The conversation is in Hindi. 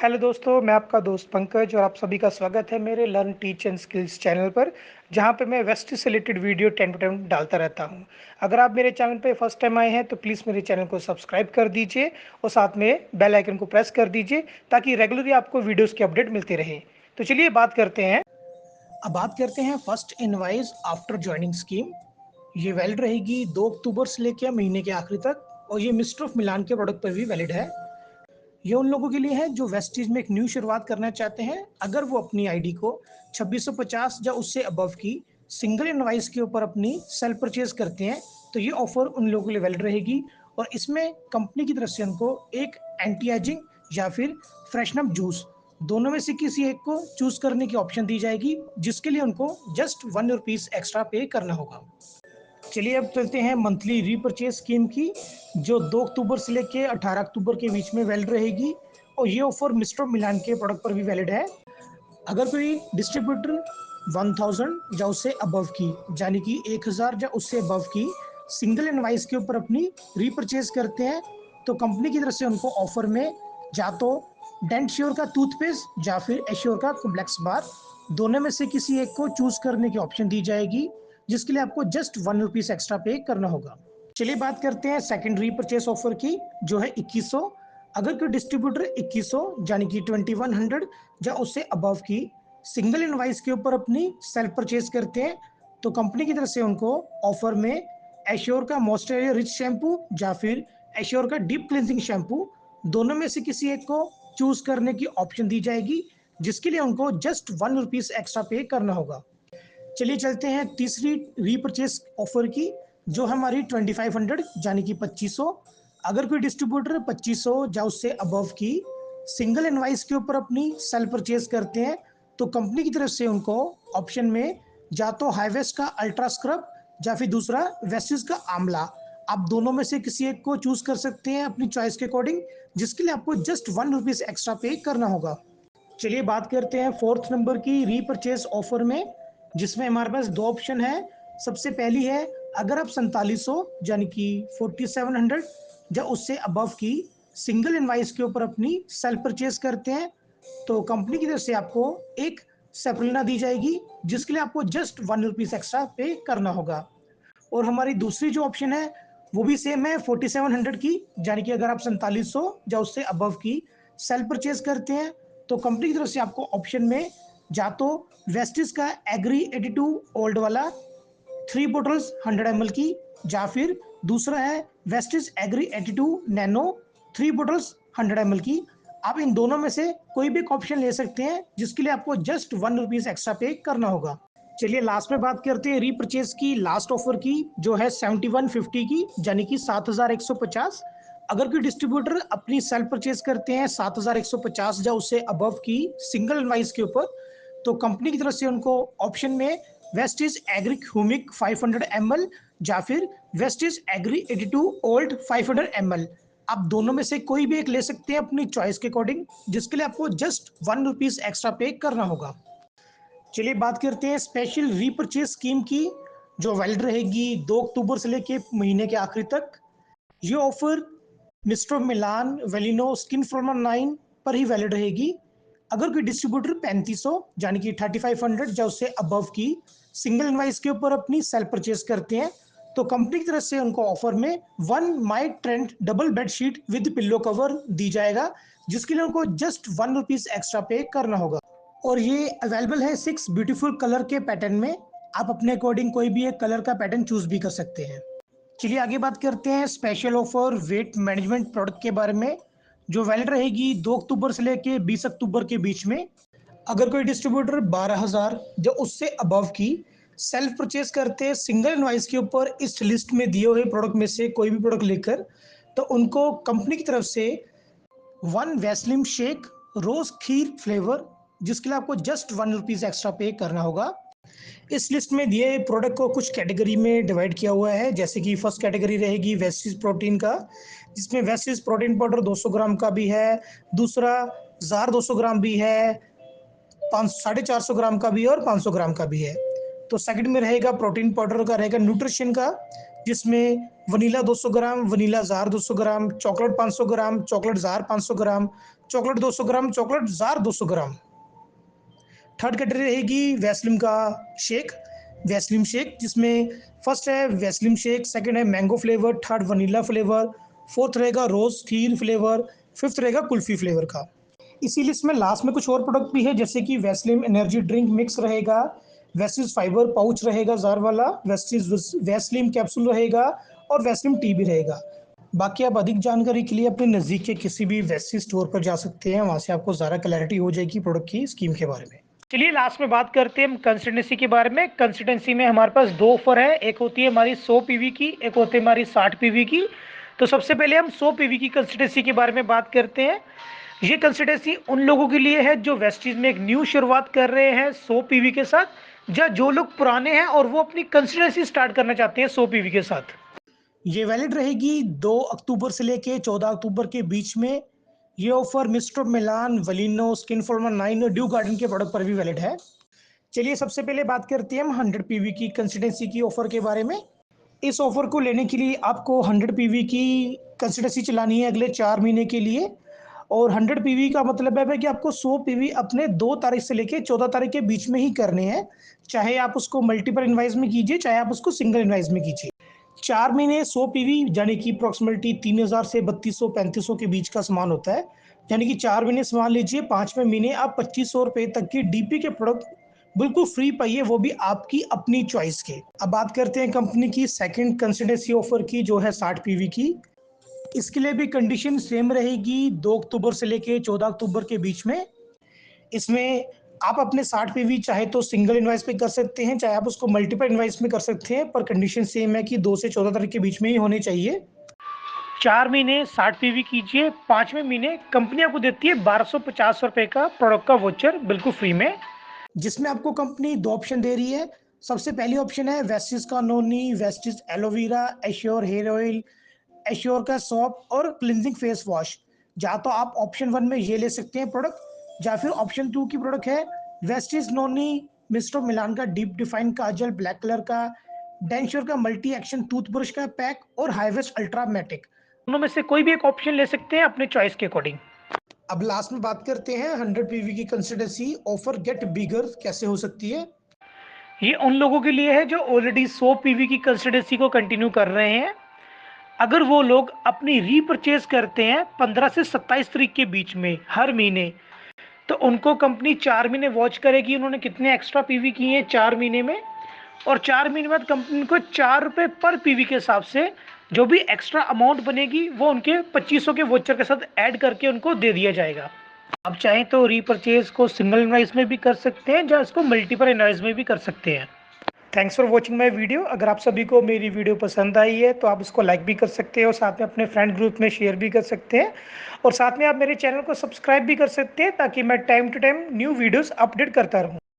हेलो दोस्तों, मैं आपका दोस्त पंकज और आप सभी का स्वागत है मेरे learn teach and skills channel पर, जहां पे मैं वेस्ट से related video time to time डालता रहता हूं। अगर आप मेरे चैनल पे फर्स्ट टाइम आए हैं तो प्लीज़ मेरे चैनल को सब्सक्राइब कर दीजिए और साथ में बेल आइकन को प्रेस कर दीजिए ताकि रेगुलरली आपको वीडियोज़ की अपडेट मिलती रहे। तो चलिए बात करते हैं। अब बात करते हैं first invoice after joining scheme. ये वैलिड रहेगी 2 अक्टूबर से लेकर महीने के आखिरी तक और ये मिस्टर ऑफ मिलान के प्रोडक्ट पर भी वैलिड है। ये उन लोगों के लिए है जो वेस्टीज में एक न्यू शुरुआत करना चाहते हैं। अगर वो अपनी आईडी को 2650 या उससे अबव की सिंगल इनवाइस के ऊपर अपनी सेल परचेज करते हैं तो ये ऑफर उन लोगों के लिए वैलिड रहेगी। और इसमें कंपनी की तरफ से उनको एक एंटी एजिंग या फिर फ्रेशनअप जूस दोनों में से किसी एक को चूज करने की ऑप्शन दी जाएगी, जिसके लिए उनको जस्ट ₹1 एक्स्ट्रा पे करना होगा। चलिए अब चलते हैं मंथली रीपर्चेज स्कीम की, जो 2 अक्टूबर से लेके 18 अक्टूबर के बीच में वैलिड रहेगी और ये ऑफर मिस्टर मिलान के प्रोडक्ट पर भी वैलिड है। अगर कोई डिस्ट्रीब्यूटर 1000 या उससे अबव की यानी कि 1000 या उससे अबव की सिंगल इनवाइस के ऊपर अपनी रीपर्चेज करते हैं तो कंपनी की तरफ से उनको ऑफर में या तो डेंट श्योर का टूथपेस्ट या फिर एश्योर का कॉम्प्लेक्स बार दोनों में से किसी एक को चूज करने की ऑप्शन दी जाएगी, जिसके लिए आपको जस्ट ₹1 एक्स्ट्रा पे करना होगा। चलिए बात करते हैं सेकेंडरी परचेस ऑफर की, जो है 2100। अगर कोई डिस्ट्रीब्यूटर 2100 यानी कि 2100 या उससे अबव की सिंगल इनवाइस के ऊपर अपनी सेल्फ परचेज करते हैं तो कंपनी की तरफ से उनको ऑफर में एश्योर का मॉइस्चराइजर रिच शैम्पू या फिर एश्योर का डीप क्लिनजिंग शैम्पू दोनों में से किसी एक को चूज करने की ऑप्शन दी जाएगी, जिसके लिए उनको जस्ट ₹1 एक्स्ट्रा पे करना होगा। चलिए चलते हैं तीसरी रीपर्चेस ऑफर की, जो हमारी 2500 यानी कि 2500। अगर कोई डिस्ट्रीब्यूटर 2500 या उससे अबव की सिंगल इनवाइस के ऊपर अपनी सेल परचेज करते हैं तो कंपनी की तरफ से उनको ऑप्शन में या तो हाईवेस्ट का अल्ट्रा स्क्रब या फिर दूसरा वेस्टिज का आंवला, आप दोनों में से किसी एक को चूज कर सकते हैं अपनी चॉइस के अकॉर्डिंग, जिसके लिए आपको जस्ट ₹1 एक्स्ट्रा पे करना होगा। चलिए बात करते हैं फोर्थ नंबर की रीपर्चेज ऑफर में, जिसमें हमारे पास दो ऑप्शन है। सबसे पहली है, अगर आप 4700 यानी कि 4700 या उससे अबव की सिंगल इनवाइस के ऊपर अपनी सेल परचेज करते हैं तो कंपनी की तरफ से आपको एक सेपरेना दी जाएगी, जिसके लिए आपको जस्ट ₹1 एक्स्ट्रा पे करना होगा। और हमारी दूसरी जो ऑप्शन है वो भी सेम है 4700 की, यानी कि अगर आप 4700 या उससे अबव की सेल परचेज करते हैं तो कंपनी की तरफ से आपको ऑप्शन में या तो वेस्टिस का एग्री 82 ओल्ड वाला 3 बोटल्स 100 ml की, या फिर दूसरा है वेस्टिस एग्री 82 नैनो 3 बोटल्स 100 ml की। आप इन दोनों में से कोई भी एक ऑप्शन ले सकते हैं, जिसके लिए आपको जस्ट ₹1 एक्स्ट्रा पे करना होगा। चलिए लास्ट में बात करते हैं रीपर्चेज की लास्ट ऑफर की, जो है 7150 की, यानी कि 7150। अगर कोई डिस्ट्रीब्यूटर अपनी सेल परचेज करते हैं 7150 या उससे अबव की सिंगल इनवाइस के ऊपर तो कंपनी की तरफ से उनको ऑप्शन में वेस्टिज एग्रिक ह्यूमिक 500 ml या फिर वेस्टिज एग्री 82 ओल्ड 500 ml, आप दोनों में से कोई भी एक ले सकते हैं अपनी चॉइस के अकॉर्डिंग, जिसके लिए आपको जस्ट ₹1 एक्स्ट्रा पे करना होगा। चलिए बात करते हैं स्पेशल रीपर्चेज स्कीम की, जो वैलिड रहेगी 2 अक्टूबर से लेके महीने के आखिरी तक। ये ऑफर मिस्टर मिलान वेलिनो स्किन फ्लोमा 9 पर ही वैलिड रहेगी। अगर कोई डिस्ट्रीब्यूटर 3500 यानी कि 3500 या उससे अबव की सिंगल इनवाइस के ऊपर अपनी सेल परचेज करते हैं तो कंपनी की तरफ से उनको ऑफर में one my trend double bedsheet with pillow cover the जाएगा, जिसके लिए उनको जस्ट ₹1 एक्स्ट्रा पे करना होगा। और ये अवेलेबल है 6 ब्यूटीफुल कलर के पैटर्न में, आप अपने अकॉर्डिंग कोई भी एक कलर का पैटर्न चूज भी कर सकते हैं। चलिए आगे बात करते हैं special offer weight management product के बारे में, जो वैलिड रहेगी 2 अक्टूबर से लेके 20 अक्टूबर के बीच में। अगर कोई डिस्ट्रीब्यूटर 12,000 या उससे अबव की सेल्फ परचेज करते हैं सिंगल इनवाइस के ऊपर इस लिस्ट में दिए हुए प्रोडक्ट में से कोई भी प्रोडक्ट लेकर तो उनको कंपनी की तरफ से वन वैसलिन शेक रोज खीर फ्लेवर, जिसके लिए आपको जस्ट ₹1 एक्स्ट्रा पे करना होगा। इस लिस्ट में दिए प्रोडक्ट को कुछ कैटेगरी में डिवाइड किया हुआ है, जैसे कि फर्स्ट कैटेगरी रहेगी वेस्टिज प्रोटीन का, जिसमें वेस्टिज प्रोटीन पाउडर 200 ग्राम का भी है, दूसरा जार 200 ग्राम भी है, 450 ग्राम का भी है और 500 ग्राम का भी है। तो सेकंड में रहेगा प्रोटीन पाउडर का, रहेगा न्यूट्रिशन का, जिसमें वनीला 200 ग्राम, वनीला जार 200 ग्राम, चॉकलेट 500 ग्राम, चॉकलेट जार 500 ग्राम, चॉकलेट 200 ग्राम, चॉकलेट जार 200 ग्राम। थर्ड कैटेगरी रहेगी वैसलीन का शेक, वैसलीन शेक, जिसमें फर्स्ट है वैसलीन शेक, सेकंड है mango flavour, third vanilla flavour, fourth रहेगा रोज खीर फ्लेवर, फिफ्थ रहेगा कुल्फी फ्लेवर का। इसी लिस्ट में लास्ट में कुछ और प्रोडक्ट भी है, जैसे कि वैसलीन एनर्जी ड्रिंक मिक्स रहेगा, वैसलीन फाइबर पाउच रहेगा जार वाला, वैसलीन कैप्सूल रहेगा और वैसलीन टी भी रहेगा। बाकी आप अधिक जानकारी के लिए अपने नज़दीक के किसी भी वैसी स्टोर पर जा सकते हैं, वहाँ से आपको ज़्यादा क्लैरिटी हो जाएगी प्रोडक्ट की स्कीम के बारे में। चलिए लास्ट में बात करते हैं हम कंसिस्टेंसी के बारे में। कंसिस्टेंसी में हमारे पास दो ऑफर है, एक होती है हमारी 100 पीवी की, एक होती है हमारी 60 पीवी की। तो सबसे पहले हम 100 पीवी की कंसिस्टेंसी के बारे में बात करते हैं। ये कंसिस्टेंसी उन लोगों के लिए है जो वेस्टीज में एक न्यू शुरुआत कर रहे हैं 100 पीवी के साथ, या जो लोग पुराने हैं और वो अपनी कंसिस्टेंसी स्टार्ट करना चाहते हैं 100 पीवी के साथ। ये वैलिड रहेगी 2 अक्टूबर से लेके 14 अक्टूबर के बीच में। ये ऑफर मिस्टर मिलान, वलीनो, स्किन फॉर्मा 9 और ड्यू गार्डन के प्रोडक्ट पर भी वैलिड है। चलिए सबसे पहले बात करते हैं हम 100 पीवी की कंसिस्टेंसी की ऑफर के बारे में। इस ऑफर को लेने के लिए आपको 100 पीवी की कंसिस्टेंसी चलानी है अगले 4 महीने के लिए। और 100 पीवी का मतलब है कि आपको 100 पीवी अपने 2 तारीख से लेके 14 तारीख के बीच में ही करने हैं। चाहे आप उसको मल्टीपल इनवाइस में कीजिए, चाहे आप उसको सिंगल इनवाइस में कीजिए। 4 महीने 100 पीवी यानी कि अप्रॉक्सिमेटली 3000 से 3200-3500 के बीच का सामान होता है। यानी कि 4 महीने सामान लीजिए, 5वें महीने आप 2500 रुपये तक की डीपी के प्रोडक्ट बिल्कुल फ्री पाइए, वो भी आपकी अपनी चॉइस के। अब बात करते हैं कंपनी की सेकंड कंसिस्टेंसी ऑफर की, जो है 60 पीवी की। इसके लिए भी कंडीशन सेम रहेगी 2 अक्टूबर से लेके 14 अक्टूबर के बीच में। इसमें आप अपने 60 पीवी चाहे तो सिंगल इनवाइस पे कर सकते हैं, चाहे आप उसको मल्टीपल इनवाइस में कर सकते हैं, पर कंडीशन सेम है कि 2 से 14 तारीख के बीच में ही होने चाहिए। 4 महीने 60 पीवी कीजिए, 5वें महीने कंपनी आपको देती है 1250 रुपये का प्रोडक्ट का वोचर बिल्कुल फ्री में, जिसमें आपको कंपनी 2 ऑप्शन दे रही है। सबसे पहली ऑप्शन है वेस्टिज का noni, Vestige aloe vera, Assure hair oil, Assure का सॉप और क्लिनजिंग फेस वॉश। या तो आप ऑप्शन 1 में ये ले सकते हैं प्रोडक्ट, या फिर ऑप्शन 2 की प्रोडक्ट है वेस्टिज नोनी मिस्टर मिलान का डीप डिफाइन काजल ब्लैक कलर का, डेंश्योर का मल्टी एक्शन टूथब्रश का पैक और हाईवेस्ट अल्ट्रा मैटिक। दोनों में से कोई भी एक ऑप्शन ले सकते हैं अपने चॉइस के अकॉर्डिंग। अब लास्ट में बात करते हैं 100 पीवी की कंसिस्टेंसी ऑफर गेट बिगर कैसे हो सकती है। ये उन लोगों के लिए है जो ऑलरेडी 100 पीवी की कंसिस्टेंसी को कंटिन्यू कर रहे हैं। अगर वो लोग अपनी रीपरचेज करते हैं 15 से 27 तारीख के बीच में हर महीने, तो उनको कंपनी 4 महीने वॉच करेगी उन्होंने कितने एक्स्ट्रा पीवी किए हैं 4 महीने में, और 4 महीने बाद कंपनी को 4 रुपये पर पीवी के हिसाब से जो भी एक्स्ट्रा अमाउंट बनेगी वो उनके 2500 के वोचर के साथ ऐड करके उनको दे दिया जाएगा। आप चाहें तो रीपरचेज को सिंगल इनवाइस में भी कर सकते हैं, या इसको मल्टीपल इनवाइस में भी कर सकते हैं। Thanks for watching my video. अगर आप सभी को मेरी वीडियो पसंद आई है तो आप इसको लाइक भी कर सकते हैं और साथ में अपने फ्रेंड ग्रुप में शेयर भी कर सकते हैं, और साथ में आप मेरे चैनल को सब्सक्राइब भी कर सकते हैं ताकि मैं time to time new videos update करता रहूं।